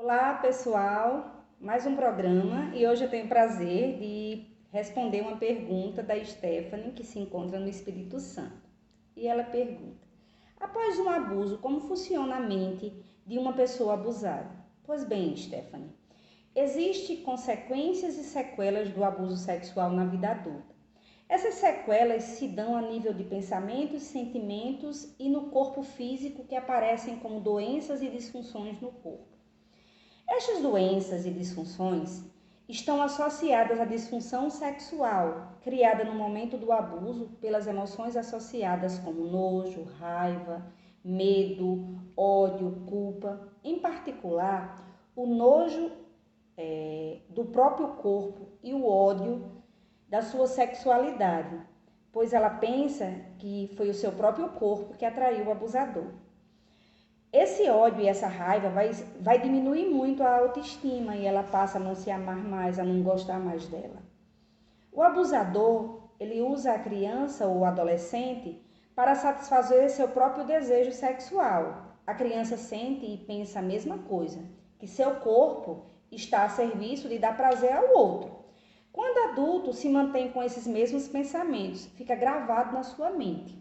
Olá, pessoal. Mais um programa e hoje eu tenho o prazer de responder uma pergunta da Stephanie, que se encontra no Espírito Santo. E ela pergunta: após um abuso, como funciona a mente de uma pessoa abusada? Pois bem, Stephanie, existem consequências e sequelas do abuso sexual na vida adulta. Essas sequelas se dão a nível de pensamentos, sentimentos e no corpo físico, que aparecem como doenças e disfunções no corpo. Estas doenças e disfunções estão associadas à disfunção sexual, criada no momento do abuso pelas emoções associadas como nojo, raiva, medo, ódio, culpa. Em particular, o nojo do próprio corpo e o ódio da sua sexualidade, pois ela pensa que foi o seu próprio corpo que atraiu o abusador. Esse ódio e essa raiva vai diminuir muito a autoestima e ela passa a não se amar mais, a não gostar mais dela. O abusador, ele usa a criança ou o adolescente para satisfazer seu próprio desejo sexual. A criança sente e pensa a mesma coisa, que seu corpo está a serviço de dar prazer ao outro. Quando adulto, se mantém com esses mesmos pensamentos, fica gravado na sua mente.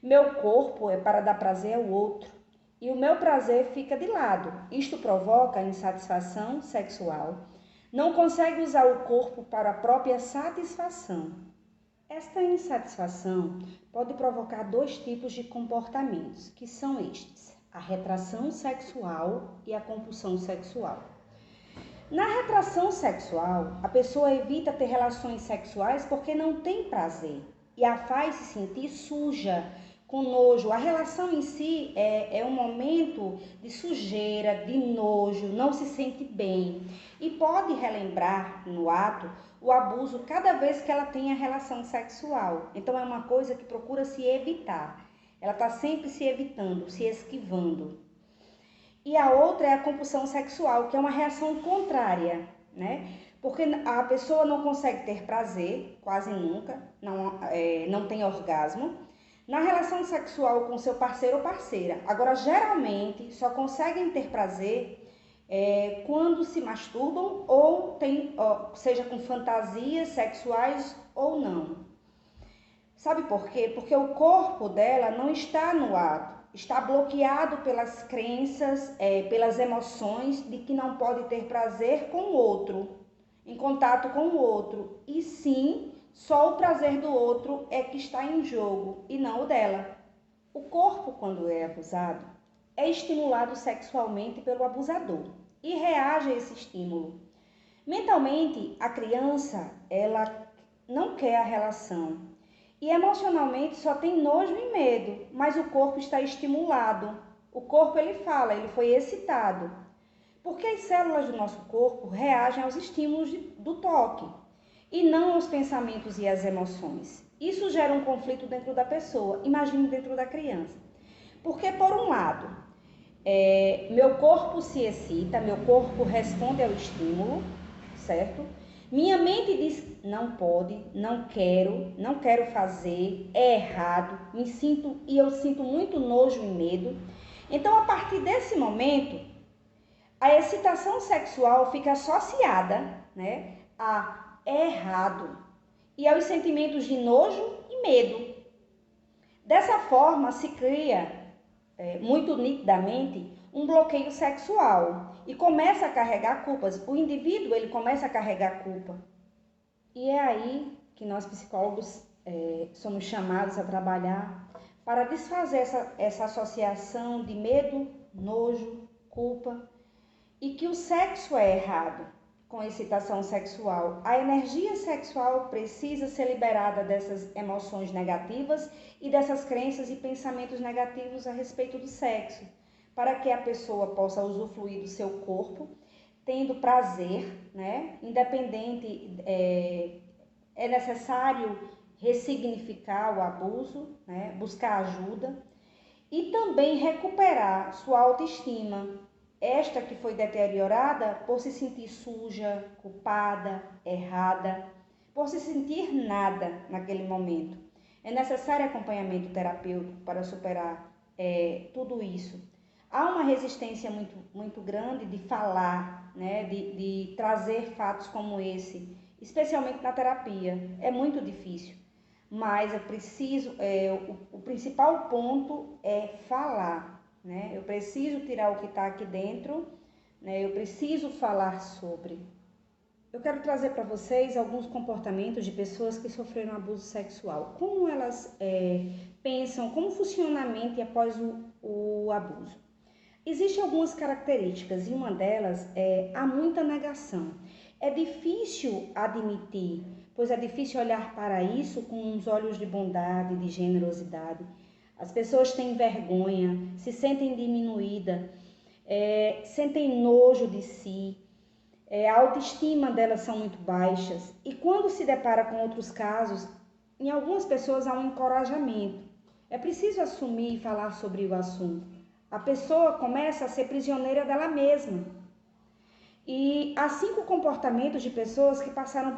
Meu corpo é para dar prazer ao outro. E o meu prazer fica de lado. Isto provoca insatisfação sexual. Não consegue usar o corpo para a própria satisfação. Esta insatisfação pode provocar dois tipos de comportamentos, que são estes: a retração sexual e a compulsão sexual. Na retração sexual, a pessoa evita ter relações sexuais porque não tem prazer e a faz se sentir suja, com nojo. A relação em si é um momento de sujeira, de nojo, não se sente bem. E pode relembrar no ato o abuso cada vez que ela tem a relação sexual. Então é uma coisa que procura se evitar. Ela está sempre se evitando, se esquivando. E a outra é a compulsão sexual, que é uma reação contrária, né? Porque a pessoa não consegue ter prazer, quase nunca, não tem orgasmo, na relação sexual com seu parceiro ou parceira. Agora, geralmente, só conseguem ter prazer quando se masturbam ou seja com fantasias sexuais ou não. Sabe por quê? Porque o corpo dela não está no ato, está bloqueado pelas crenças, pelas emoções de que não pode ter prazer com o outro, em contato com o outro, e sim, só o prazer do outro é que está em jogo e não o dela. O corpo, quando é abusado, é estimulado sexualmente pelo abusador e reage a esse estímulo. Mentalmente, a criança, ela não quer a relação e emocionalmente só tem nojo e medo, mas o corpo está estimulado. O corpo, ele fala, ele foi excitado. Porque as células do nosso corpo reagem aos estímulos do toque e não aos pensamentos e às emoções. Isso gera um conflito dentro da pessoa, imagine dentro da criança. Porque, por um lado, meu corpo se excita, meu corpo responde ao estímulo, certo? Minha mente diz, não pode, não quero fazer, é errado, eu sinto muito nojo e medo. Então, a partir desse momento, a excitação sexual fica associada, né, a errado e aos sentimentos de nojo e medo. Dessa forma, se cria muito nitidamente um bloqueio sexual e começa a carregar culpas. O indivíduo, ele começa a carregar culpa. E é aí que nós psicólogos somos chamados a trabalhar para desfazer essa associação de medo, nojo, culpa, e que o sexo é errado com excitação sexual. A energia sexual precisa ser liberada dessas emoções negativas e dessas crenças e pensamentos negativos a respeito do sexo, para que a pessoa possa usufruir do seu corpo, tendo prazer, né? Independente, é necessário ressignificar o abuso, né? Buscar ajuda e também recuperar sua autoestima, esta que foi deteriorada por se sentir suja, culpada, errada, por se sentir nada naquele momento. É necessário acompanhamento terapêutico para superar tudo isso. há uma resistência muito grande de falar, né, de trazer fatos como esse, especialmente na terapia. É muito difícil, mas o principal ponto é falar, né? Eu preciso tirar o que está aqui dentro, né? Eu preciso falar sobre. Eu quero trazer para vocês alguns comportamentos de pessoas que sofreram abuso sexual. Como elas pensam, como funciona a mente após o abuso. Existem algumas características e uma delas é há muita negação. É difícil admitir, pois é difícil olhar para isso com uns olhos de bondade, de generosidade. As pessoas têm vergonha, se sentem diminuídas, sentem nojo de si, a autoestima delas são muito baixas. E quando se depara com outros casos, em algumas pessoas há um encorajamento. É preciso assumir e falar sobre o assunto. A pessoa começa a ser prisioneira dela mesma. E há 5 comportamentos de pessoas que passaram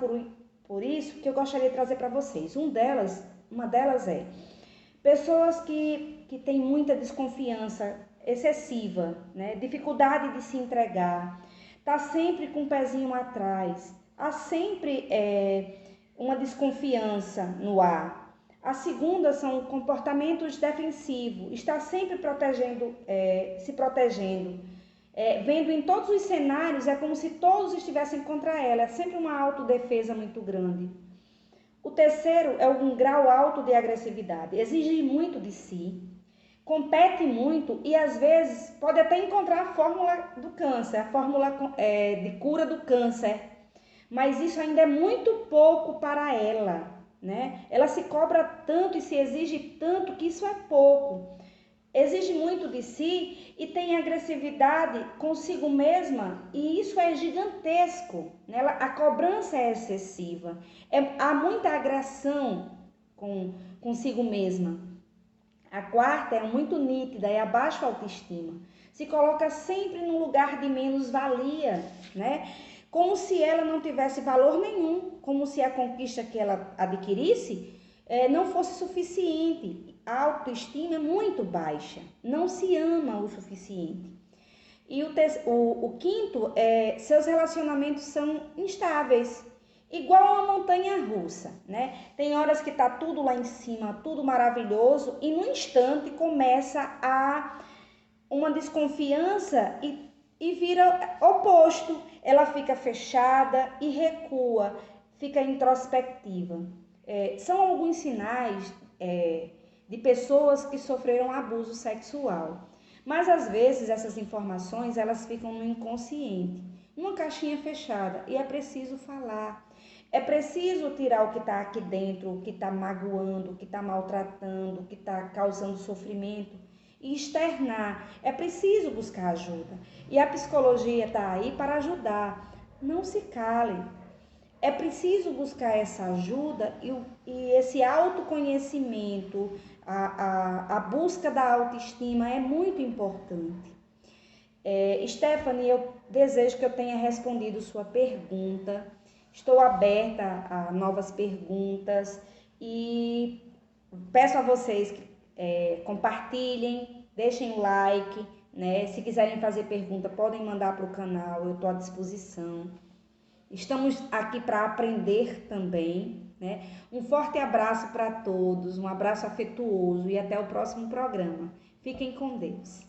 por isso que eu gostaria de trazer para vocês. Uma delas é pessoas que têm muita desconfiança excessiva, né? Dificuldade de se entregar, tá sempre com o pezinho atrás, há sempre uma desconfiança no ar. A segunda são comportamentos defensivos, está sempre se protegendo, vendo em todos os cenários, é como se todos estivessem contra ela, é sempre uma autodefesa muito grande. O terceiro é um grau alto de agressividade, exige muito de si, compete muito e às vezes pode até encontrar a fórmula do câncer, a fórmula de cura do câncer, mas isso ainda é muito pouco para ela, né? Ela se cobra tanto e se exige tanto que isso é pouco. Exige muito de si e tem agressividade consigo mesma e isso é gigantesco, né? A cobrança é excessiva, há muita agressão consigo mesma. A quarta é muito nítida, é a baixa autoestima. Se coloca sempre num lugar de menos-valia, né? Como se ela não tivesse valor nenhum, como se a conquista que ela adquirisse não fosse suficiente. A autoestima é muito baixa, não se ama o suficiente. E o quinto é seus relacionamentos são instáveis. Igual uma montanha russa, né? Tem horas que tá tudo lá em cima, tudo maravilhoso e no instante começa a uma desconfiança e vira oposto. Ela fica fechada e recua, fica introspectiva. São alguns sinais de pessoas que sofreram abuso sexual. Mas às vezes essas informações elas ficam no inconsciente, numa caixinha fechada e é preciso falar. É preciso tirar o que está aqui dentro, o que está magoando, o que está maltratando, o que está causando sofrimento e externar. É preciso buscar ajuda. E a psicologia está aí para ajudar. Não se cale. É preciso buscar essa ajuda e esse autoconhecimento, a busca da autoestima é muito importante. Stephanie, eu desejo que eu tenha respondido sua pergunta. Estou aberta a novas perguntas e peço a vocês que compartilhem, deixem o like, né? Se quiserem fazer pergunta, podem mandar para o canal, eu estou à disposição. Estamos aqui para aprender também, né? Um forte abraço para todos, um abraço afetuoso e até o próximo programa. Fiquem com Deus.